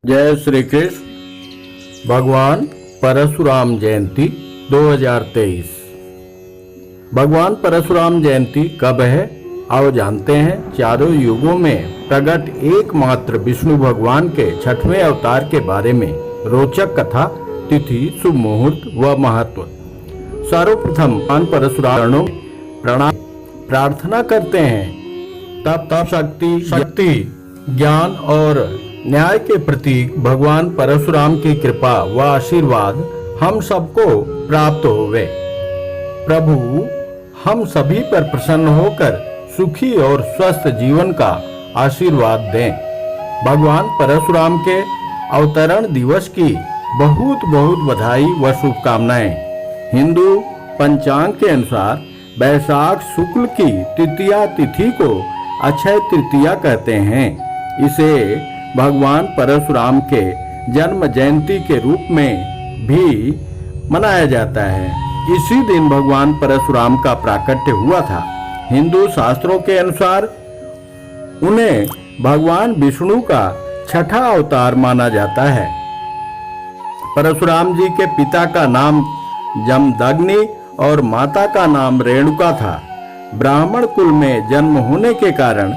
जय श्री कृष्ण। भगवान परशुराम जयंती 2023। भगवान परशुराम जयंती कब है आओ जानते हैं। चारों युगों में प्रकट एकमात्र विष्णु भगवान के 6वें अवतार के बारे में रोचक कथा, तिथि, शुभ मुहूर्त व महत्व। सर्वप्रथम भगवान परशुराम प्रणाम प्रार्थना करते हैं। तप शक्ति ज्ञान और न्याय के प्रतीक भगवान परशुराम की कृपा व आशीर्वाद हम सबको प्राप्त होवे। प्रभु हम सभी पर प्रसन्न होकर सुखी और स्वस्थ जीवन का आशीर्वाद दें। भगवान परशुराम के अवतरण दिवस की बहुत बहुत बधाई व शुभकामनाएं। हिंदू पंचांग के अनुसार वैशाख शुक्ल की तृतीया तिथि को अक्षय तृतीया कहते हैं। इसे भगवान परशुराम के जन्म जयंती के रूप में भी मनाया जाता है। इसी दिन भगवान परशुराम का प्राकट्य हुआ था। हिंदू शास्त्रों के अनुसार उन्हें भगवान विष्णु का 6ठा अवतार माना जाता है। परशुराम जी के पिता का नाम जमदग्नि और माता का नाम रेणुका था। ब्राह्मण कुल में जन्म होने के कारण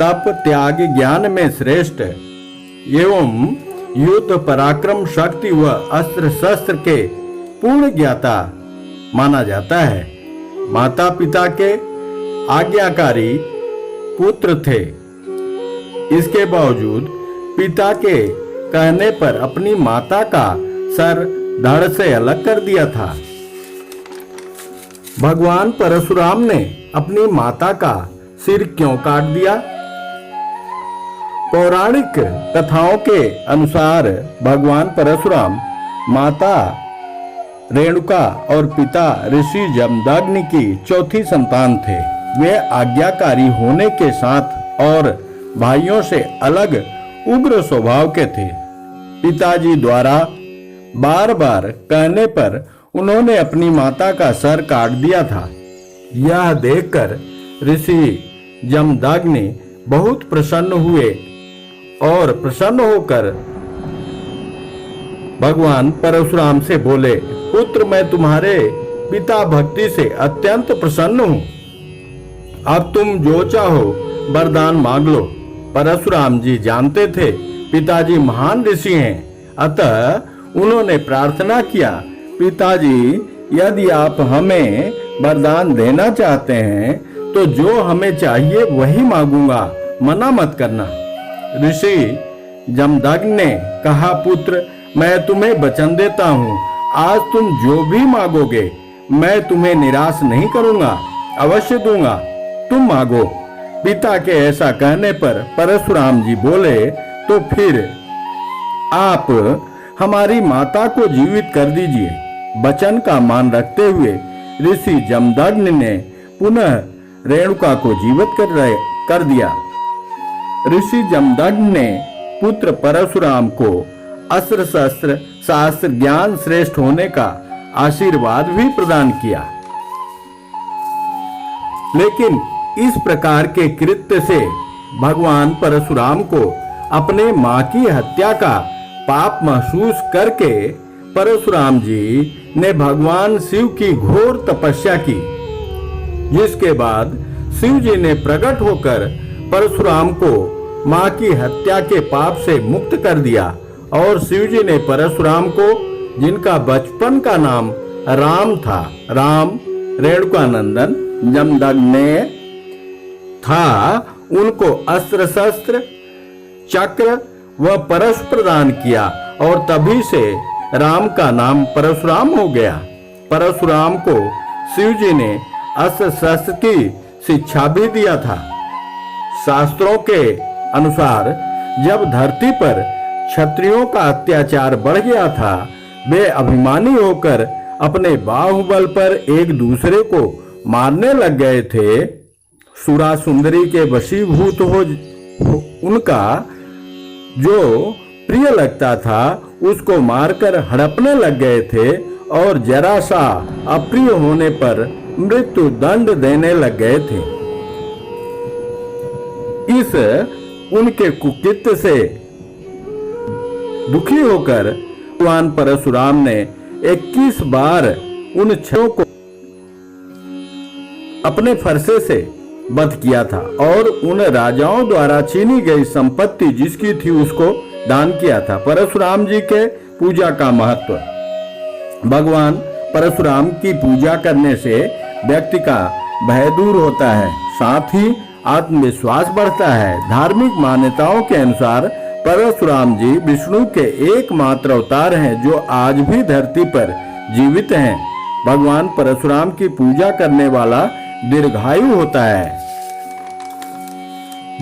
तप त्याग ज्ञान में श्रेष्ठ एवं युद्ध पराक्रम शक्ति व अस्त्र शस्त्र के पूर्ण ज्ञाता माना जाता है। माता पिता के आज्ञाकारी पुत्र थे। इसके बावजूद पिता के कहने पर अपनी माता का सर धड़ से अलग कर दिया था। भगवान परशुराम ने अपनी माता का सिर क्यों काट दिया? पौराणिक कथाओं के अनुसार भगवान परशुराम माता रेणुका और पिता ऋषि जमदग्नि की चौथी संतान थे। वे आज्ञाकारी होने के साथ और भाइयों से अलग उग्र स्वभाव के थे। पिताजी द्वारा बार बार कहने पर उन्होंने अपनी माता का सर काट दिया था। यह देखकर ऋषि जमदग्नि बहुत प्रसन्न हुए और प्रसन्न होकर भगवान परशुराम से बोले, पुत्र मैं तुम्हारे पिता भक्ति से अत्यंत प्रसन्न हूं। अब तुम जो चाहो वरदान मांग लो। परशुराम जी जानते थे पिताजी महान ऋषि हैं, अतः उन्होंने प्रार्थना किया, पिताजी यदि आप हमें वरदान देना चाहते हैं तो जो हमें चाहिए वही मांगूंगा, मना मत करना। ऋषि जमदग्नि ने कहा, पुत्र मैं तुम्हें वचन देता हूँ, आज तुम जो भी मांगोगे मैं तुम्हें निराश नहीं करूंगा, अवश्य दूंगा, तुम मांगो। पिता के ऐसा कहने पर परशुराम जी बोले, तो फिर आप हमारी माता को जीवित कर दीजिए। वचन का मान रखते हुए ऋषि जमदग्नि ने पुनः रेणुका को जीवित कर दिया। ऋषि जमदग्नि ने पुत्र परशुराम को अस्त्र शस्त्र शास्त्र ज्ञान श्रेष्ठ होने का आशीर्वाद भी प्रदान किया। लेकिन इस प्रकार के कृत्य से भगवान परशुराम को अपने मां की हत्या का पाप महसूस करके परशुराम जी ने भगवान शिव की घोर तपस्या की, जिसके बाद शिव जी ने प्रकट होकर परशुराम को मां की हत्या के पाप से मुक्त कर दिया। और शिव जी ने परशुराम को, जिनका बचपन का नाम राम था, राम रेणुका नंदन जमदग्नि था, उनको अस्त्र शस्त्र चक्र व परश प्रदान किया और तभी से राम का नाम परशुराम हो गया। परशुराम को शिव जी ने अस्त्र शस्त्र की शिक्षा भी दिया था। शास्त्रों के अनुसार जब धरती पर क्षत्रियों का अत्याचार बढ़ गया था, वे अभिमानी होकर अपने बाहुबल पर एक दूसरे को मारने लग गए थे। सुरा सुंदरी के वशीभूत हो उनका जो प्रिय लगता था उसको मारकर हड़पने लग गए थे और जरा सा अप्रिय होने पर मृत्यु दंड देने लग गए थे। इस उनके कुकृत्य से दुखी होकर भगवान परशुराम ने 21 बार उन छयों को अपने फरसे से वध किया था और उन राजाओं द्वारा छीनी गई संपत्ति जिसकी थी उसको दान किया था। परशुराम जी के पूजा का महत्व। भगवान परशुराम की पूजा करने से व्यक्ति का भय दूर होता है, साथ ही आत्मविश्वास बढ़ता है। धार्मिक मान्यताओं के अनुसार परशुराम जी विष्णु के एकमात्र अवतार हैं जो आज भी धरती पर जीवित हैं। भगवान परशुराम की पूजा करने वाला दीर्घायु होता है।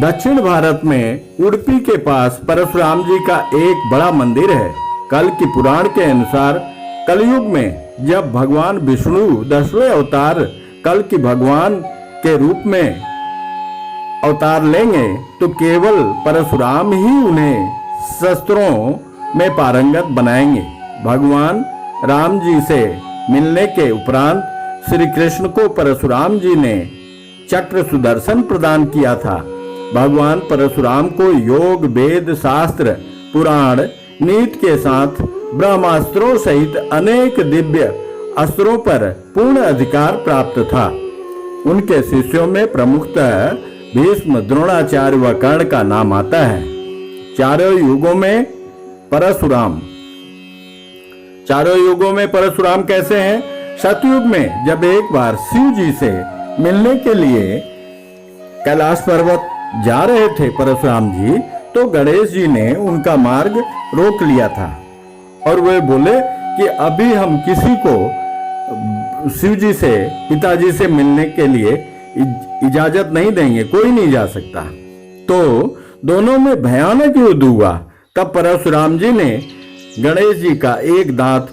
दक्षिण भारत में उडुपी के पास परशुराम जी का एक बड़ा मंदिर है। कल की पुराण के अनुसार कलयुग में जब भगवान विष्णु 10वें अवतार कल की भगवान के रूप में अवतार लेंगे तो केवल परशुराम ही उन्हें शस्त्रों में पारंगत बनाएंगे। भगवान राम जी से मिलने के उपरांत श्री कृष्ण को परशुराम जी ने चक्र सुदर्शन प्रदान किया था। भगवान परशुराम को योग, वेद, शास्त्र, पुराण, नीति के साथ ब्रह्मास्त्रों सहित अनेक दिव्य अस्त्रों पर पूर्ण अधिकार प्राप्त था। उनके शिष्यों में प्रमुखतः भीष्म, द्रोणाचार्य व कर्ण का नाम आता है। चारों युगों में परशुराम कैसे हैं? सतयुग में जब एक बार शिव जी से मिलने के लिए कैलाश पर्वत जा रहे थे परशुराम जी, तो गणेश जी ने उनका मार्ग रोक लिया था और वे बोले कि अभी हम किसी को शिव जी से, पिताजी से मिलने के लिए इजाजत नहीं देंगे, कोई नहीं जा सकता। तो दोनों में भयानक युद्ध हुआ। तब परशुराम जी ने गणेश जी का एक दांत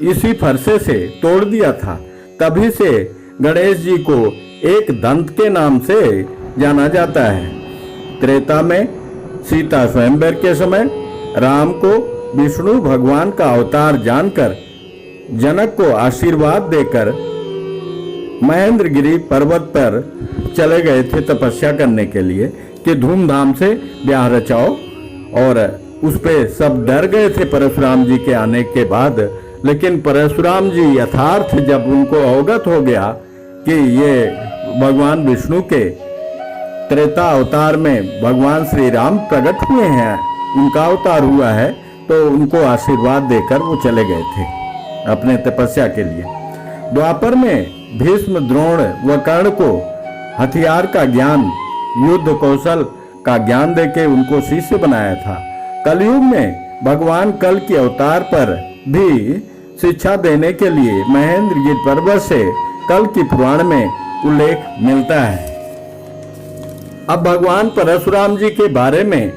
इसी फरसे से तोड़ दिया था। तभी से गणेश जी को एक दंत के नाम से जाना जाता है। त्रेता में सीता स्वयंवर के समय राम को विष्णु भगवान का अवतार जानकर जनक को आशीर्वाद देकर महेंद्रगिरी पर्वत पर चले गए थे तपस्या करने के लिए कि धूमधाम से ब्याह रचाओ, और उस पे सब डर गए थे परशुराम जी के आने के बाद। लेकिन परशुराम जी यथार्थ जब उनको अवगत हो गया कि ये भगवान विष्णु के त्रेता अवतार में भगवान श्री राम प्रकट हुए हैं, उनका अवतार हुआ है, तो उनको आशीर्वाद देकर वो चले गए थे अपने तपस्या के लिए। द्वापर में भीष्म, द्रोण व कर्ण को हथियार का ज्ञान, युद्ध कौशल का ज्ञान देके उनको शिष्य बनाया था। कलयुग में भगवान कल के अवतार पर भी शिक्षा देने के लिए महेंद्रगिरी पर्वत से कल की पुराण में उल्लेख मिलता है। अब भगवान परशुराम जी के बारे में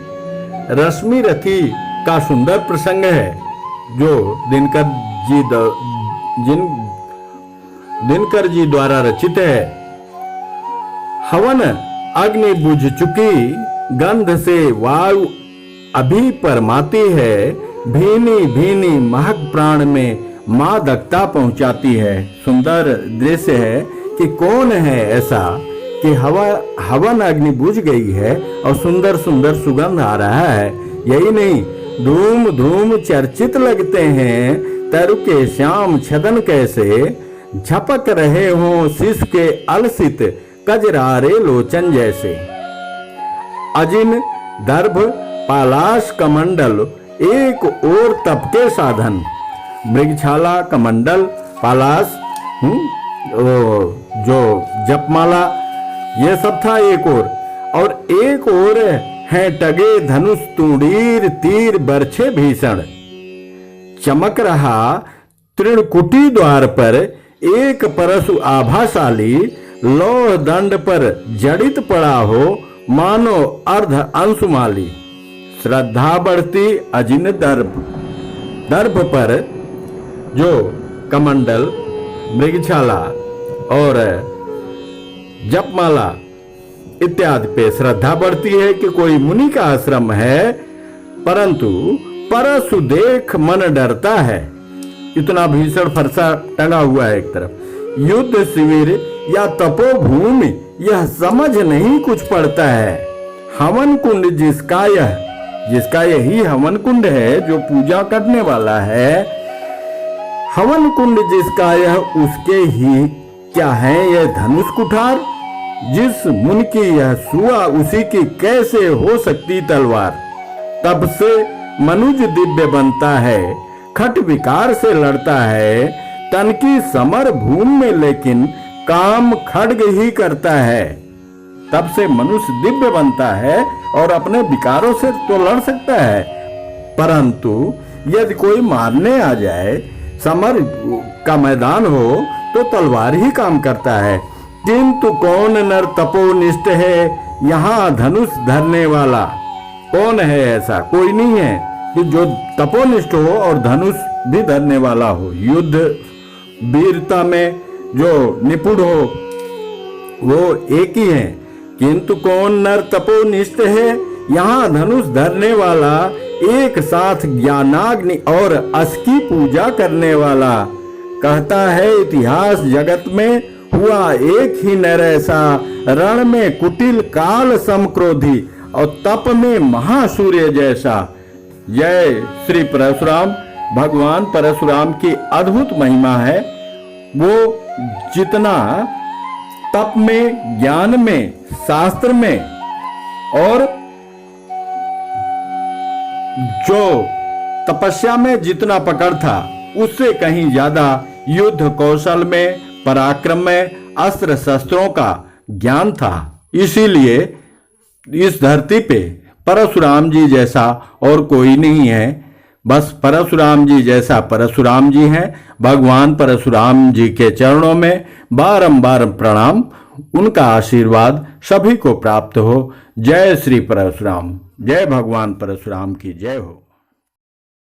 रश्मि रथी का सुंदर प्रसंग है जो दिनकर जी द्वारा रचित है। हवन अग्नि बुझ चुकी, गंध से वायु अभी परमाती है, भीनी भीनी महक प्राण में मादकता पहुंचाती है। सुंदर दृश्य है कि कौन है ऐसा कि हवन अग्नि बुझ गई है और सुंदर सुंदर सुगंध आ रहा है। यही नहीं, धूम धूम चर्चित लगते हैं तरु के श्याम छदन कैसे, झपक रहे हों शिश के अलसित कजरारे लोचन जैसे। अजिन दर्भ पालाश कमंडल एक और तप के साधन, मृगछाला कमंडल पालाश जो जपमाला ये सब था एक और है टगे धनुष तुड़ीर तीर बरछे भीषण। चमक रहा तृणकुटी द्वार पर एक परशु आभाशाली, लौह दंड पर जड़ित पड़ा हो मानो अर्ध अंशुमाली। श्रद्धा बढ़ती अजिन दर्भ पर जो कमंडल, मृगछाला और जपमाला इत्यादि पे श्रद्धा बढ़ती है कि कोई मुनि का आश्रम है, परंतु परशु देख मन डरता है। इतना भीषण फरसा टंगा हुआ है एक तरफ। युद्ध शिविर या तपोभूमि यह समझ नहीं कुछ पड़ता है। हवन कुंड जिसका यह जिसका यही हवन कुंड है, जो पूजा करने वाला है, हवन कुंड जिसका यह, उसके ही क्या है यह धनुष कुठार? जिस मुनि की यह सुआ, उसी की कैसे हो सकती तलवार? तब से मनुज दिव्य बनता है, खट विकार से लड़ता है, तन की समर भूमि में लेकिन काम खड्ग ही करता है। तब से मनुष्य दिव्य बनता है और अपने विकारों से तो लड़ सकता है, परंतु यदि कोई मारने आ जाए, समर का मैदान हो, तो तलवार ही काम करता है। किंतु कौन नर तपोनिष्ठ है यहाँ धनुष धरने वाला? कौन है ऐसा? कोई नहीं है कि जो तपोनिष्ठ हो और धनुष भी धरने वाला हो। युद्ध वीरता में जो निपुण हो वो एक ही है, किंतु कौन नर तपोनिष्ठ है यहाँ धनुष धरने वाला? एक साथ ज्ञानाग्नि और अस की पूजा करने वाला। कहता है इतिहास जगत में हुआ एक ही नर ऐसा, रण में कुटिल काल समक्रोधी और तप में महासूर्य जैसा। जय श्री परशुराम। भगवान परशुराम की अद्भुत महिमा है। वो जितना तप में, ज्ञान में, शास्त्र में और जो तपस्या में जितना पकड़ था, उससे कहीं ज्यादा युद्ध कौशल में, पराक्रम में, अस्त्र शस्त्रों का ज्ञान था। इसीलिए इस धरती पे परशुराम जी जैसा और कोई नहीं है। बस परशुराम जी जैसा परशुराम जी हैं। भगवान परशुराम जी के चरणों में बारंबार प्रणाम। उनका आशीर्वाद सभी को प्राप्त हो। जय श्री परशुराम। जय भगवान परशुराम की जय हो।